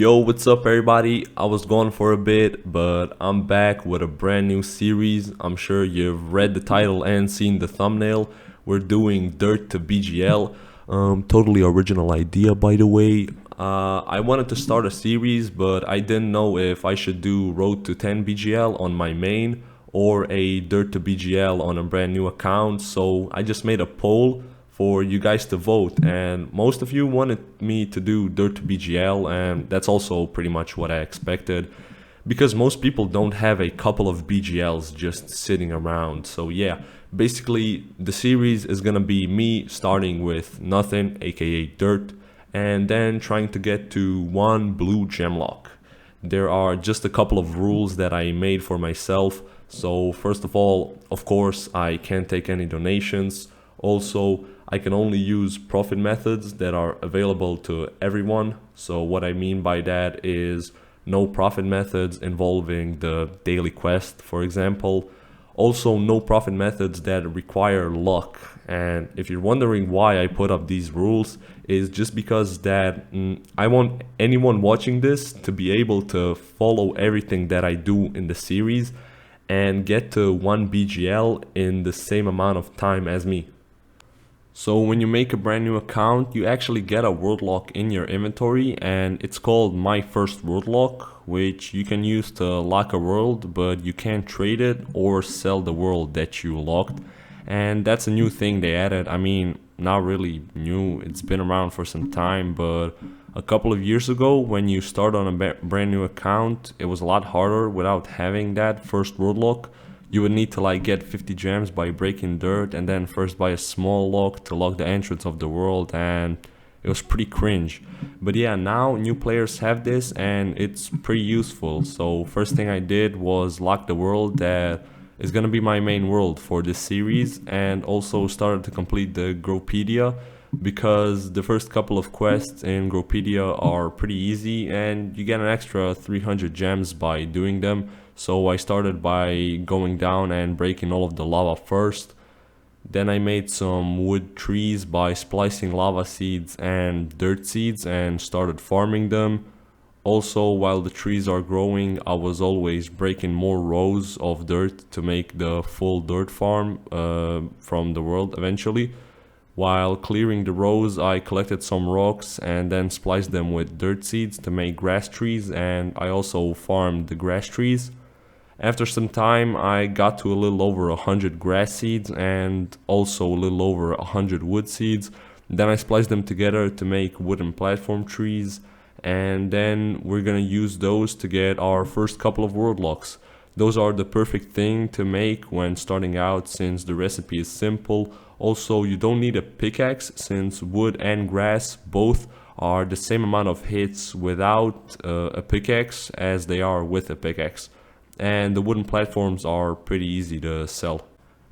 Yo, what's up everybody? I was gone for a bit, but I'm back with a brand new series. I'm sure you've read the title and seen the thumbnail. We're doing Dirt to BGL. Totally original idea, by the way. I wanted to start a series, but I didn't know if I should do Road to 10 BGL on my main or a Dirt to BGL on a brand new account. So I just made a poll for you guys to vote, and most of you wanted me to do Dirt to BGL, and that's also pretty much what I expected because most people don't have a couple of BGLs just sitting around. So yeah, basically the series is gonna be me starting with nothing, aka dirt, and then trying to get to one blue gemlock. There are just a couple of rules that I made for myself. So first of all, of course, I can't take any donations. Also, I can only use profit methods that are available to everyone. So what I mean by that is no profit methods involving the daily quest, for example. Also, no profit methods that require luck. And if you're wondering why I put up these rules, is just because that I want anyone watching this to be able to follow everything that I do in the series and get to 1 BGL in the same amount of time as me. So when you make a brand new account, you actually get a world lock in your inventory, and it's called My First World Lock, which you can use to lock a world, but you can't trade it or sell the world that you locked. And that's a new thing they added. I mean, not really new, it's been around for some time, but a couple of years ago when you start on a brand new account, it was a lot harder without having that first world lock. You would need to like get 50 gems by breaking dirt and then first buy a small lock to lock the entrance of the world, and it was pretty cringe. But yeah, now new players have this and it's pretty useful. So first thing I did was lock the world that is gonna be my main world for this series, and also started to complete the Growtopia because the first couple of quests in Growtopia are pretty easy and you get an extra 300 gems by doing them. So I started by going down and breaking all of the lava first. Then I made some wood trees by splicing lava seeds and dirt seeds and started farming them. Also, while the trees are growing, I was always breaking more rows of dirt to make the full dirt farm from the world eventually. While clearing the rows, I collected some rocks and then spliced them with dirt seeds to make grass trees, and I also farmed the grass trees. After some time, I got to a little over 100 grass seeds and also a little over 100 wood seeds. Then I spliced them together to make wooden platform trees, and then we're gonna use those to get our first couple of world locks. Those are the perfect thing to make when starting out since the recipe is simple. Also, you don't need a pickaxe since wood and grass both are the same amount of hits without a pickaxe as they are with a pickaxe. And the wooden platforms are pretty easy to sell.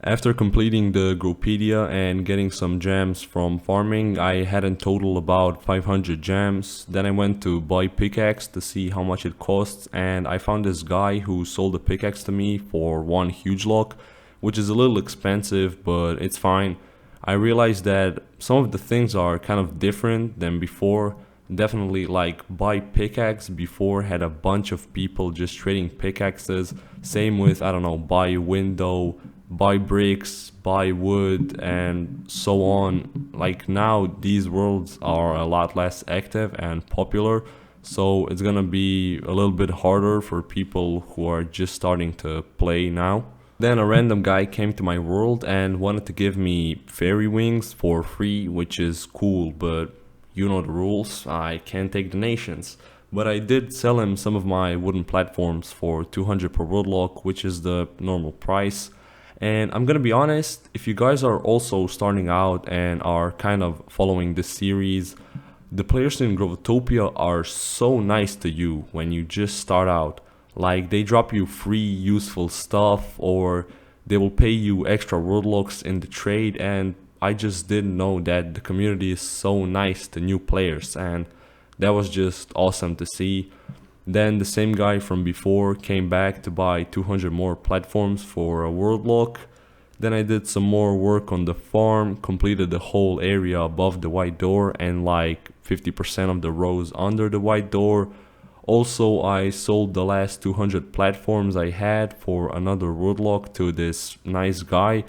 After completing the Growtopia and getting some gems from farming, I had in total about 500 gems. Then I went to buy pickaxe to see how much it costs, and I found this guy who sold a pickaxe to me for one huge lock, which is a little expensive, but it's fine. I realized that some of the things are kind of different than before. Definitely, like buy pickaxe before had a bunch of people just trading pickaxes. Same with, I don't know, buy window, buy bricks, buy wood, and so on. Like now these worlds are a lot less active and popular, so it's gonna be a little bit harder for people who are just starting to play now. Then a random guy came to my world and wanted to give me fairy wings for free, which is cool, but you know the rules, I can't take donations. But I did sell him some of my wooden platforms for 200 per world lock, which is the normal price. And I'm gonna be honest, if you guys are also starting out and are kind of following this series, the players in Growtopia are so nice to you when you just start out. Like they drop you free useful stuff, or they will pay you extra world locks in the trade, and I just didn't know that the community is so nice to new players, and that was just awesome to see. Then the same guy from before came back to buy 200 more platforms for a world lock. Then I did some more work on the farm, completed the whole area above the white door and like 50% of the rows under the white door. Also, I sold the last 200 platforms I had for another woodlock to this nice guy.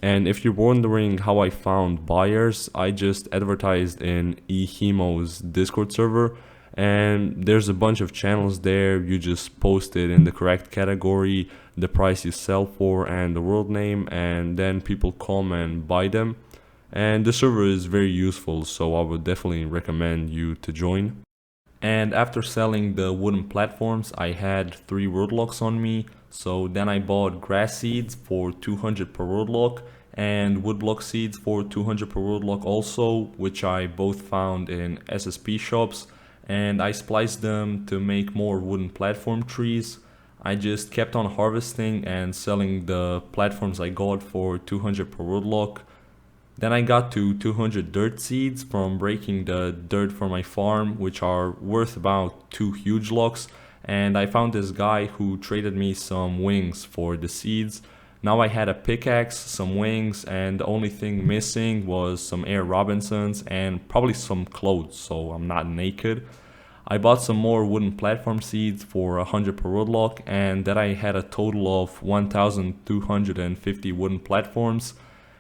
And if you're wondering how I found buyers, I just advertised in eHemo's Discord server, and there's a bunch of channels there. You just post it in the correct category, the price you sell for, and the world name, and then people come and buy them. And the server is very useful, so I would definitely recommend you to join. And after selling the wooden platforms, I had 3 woodlocks on me. So then I bought grass seeds for 200 per woodlock and woodblock seeds for 200 per woodlock also, which I both found in SSP shops. And I spliced them to make more wooden platform trees. I just kept on harvesting and selling the platforms I got for 200 per woodlock. Then I got to 200 dirt seeds from breaking the dirt for my farm, which are worth about 2 huge locks. And I found this guy who traded me some wings for the seeds. Now I had a pickaxe, some wings, and the only thing missing was some Air Robinsons and probably some clothes, so I'm not naked. I bought some more wooden platform seeds for 100 per woodlock, and then I had a total of 1,250 wooden platforms.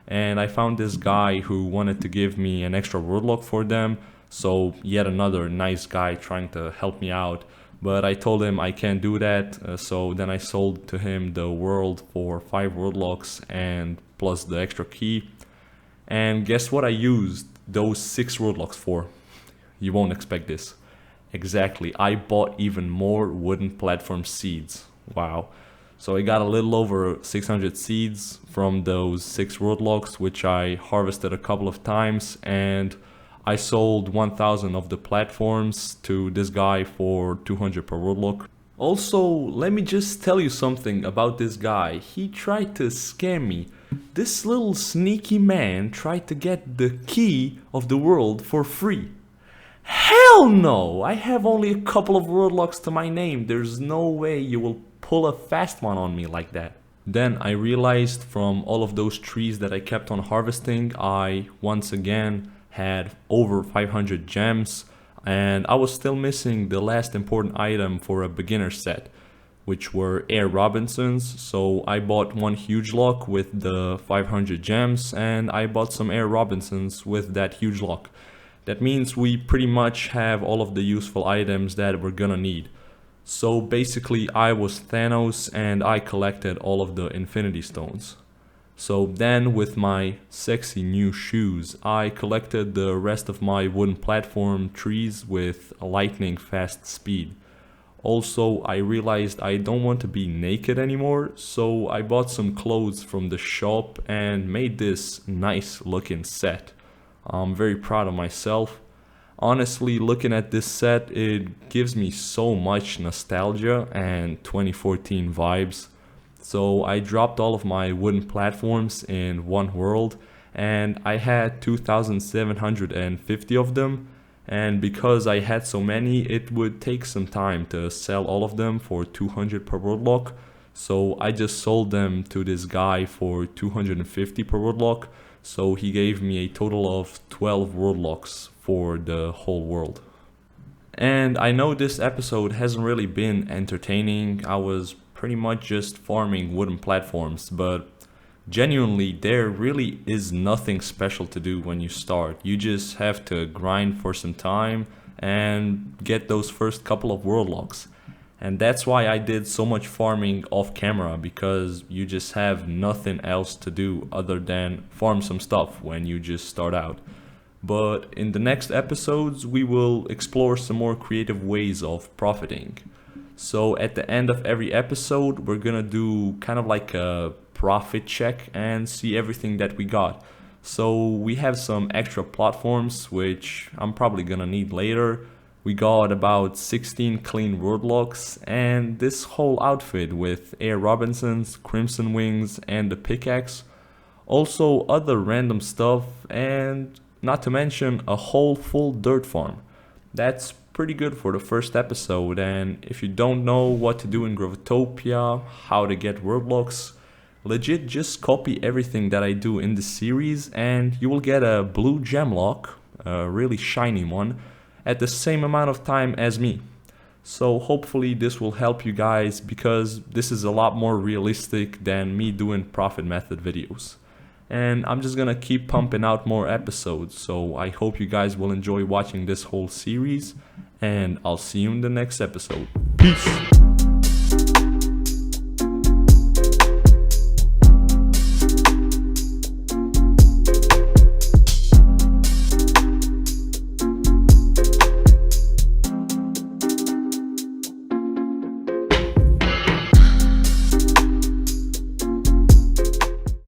And I found this guy who wanted to give me an extra woodlock for them, so yet another nice guy trying to help me out. But I told him I can't do that, so then I sold to him the world for 5 woodlocks and plus the extra key. And guess what I used those 6 woodlocks for? You won't expect this. Exactly, I bought even more wooden platform seeds. Wow. So I got a little over 600 seeds from those 6 woodlocks, which I harvested a couple of times, and I sold 1,000 of the platforms to this guy for 200 per woodlock. Also, let me just tell you something about this guy. He tried to scam me. This little sneaky man tried to get the key of the world for free. Hell no! I have only a couple of woodlocks to my name. There's no way you will pull a fast one on me like that. Then I realized from all of those trees that I kept on harvesting, I once again had over 500 gems, and I was still missing the last important item for a beginner set, which were Air Robinsons. So I bought one huge lock with the 500 gems, and I bought some Air Robinsons with that huge lock. That means we pretty much have all of the useful items that we're gonna need. So basically I was Thanos and I collected all of the Infinity Stones. So then with my sexy new shoes, I collected the rest of my wooden platform trees with a lightning fast speed. Also, I realized I don't want to be naked anymore, so I bought some clothes from the shop and made this nice looking set. I'm very proud of myself. Honestly, looking at this set, it gives me so much nostalgia and 2014 vibes. So I dropped all of my wooden platforms in one world, and I had 2,750 of them. And because I had so many, it would take some time to sell all of them for 200 per woodlock. So I just sold them to this guy for 250 per woodlock. So he gave me a total of 12 woodlocks for the whole world. And I know this episode hasn't really been entertaining. I was pretty much just farming wooden platforms, but genuinely there really is nothing special to do when you start. You just have to grind for some time and get those first couple of woodlocks. And that's why I did so much farming off camera, because you just have nothing else to do other than farm some stuff when you just start out. But in the next episodes, we will explore some more creative ways of profiting. So at the end of every episode, we're gonna do kind of like a profit check and see everything that we got. So we have some extra platforms, which I'm probably gonna need later. We got about 16 clean woodlocks and this whole outfit with Air Robinsons, Crimson Wings, and the pickaxe. Also other random stuff, and not to mention a whole full dirt farm. That's pretty good for the first episode, and if you don't know what to do in Growtopia, how to get woodlocks, legit just copy everything that I do in the series and you will get a blue gem lock, a really shiny one, at the same amount of time as me. So hopefully this will help you guys, because this is a lot more realistic than me doing profit method videos. And I'm just gonna keep pumping out more episodes, so I hope you guys will enjoy watching this whole series, and I'll see you in the next episode. Peace!